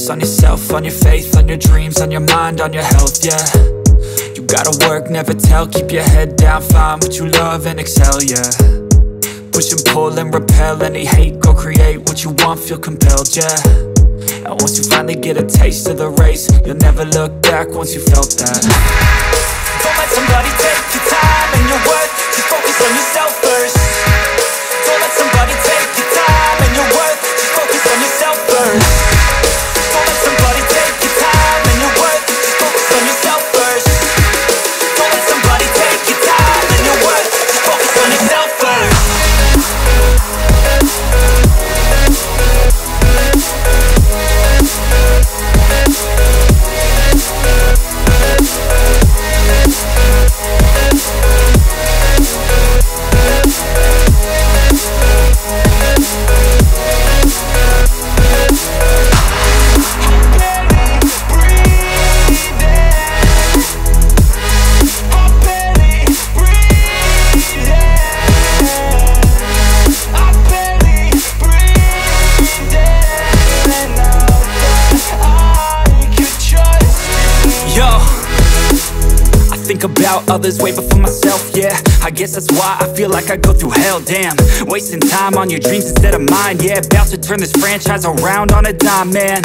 focus on yourself, on your faith, on your dreams, on your mind, on your health, yeah. You gotta work, never tell, keep your head down, find what you love and excel, yeah. Push and pull and repel any hate, go create what you want, feel compelled, yeah. And once you finally get a taste of the race, you'll never look back once you felt that. Don't let somebody take your time and your worth, just focus on yourself first. Don't let somebody take your time and your worth, just focus on yourself first. Don't let somebody take your time and your worth, just focus on yourself first. Don't let somebody take your time and your worth, just focus on yourself first. Think about others way before myself, yeah. I guess that's why I feel like I go through hell, damn. Wasting time on your dreams instead of mine, yeah. About to turn this franchise around on a dime, man.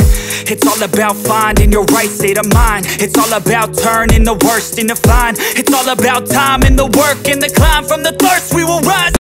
It's all about finding your right state of mind. It's all about turning the worst into fine. It's all about time and the work and the climb. From the thirst we will rise.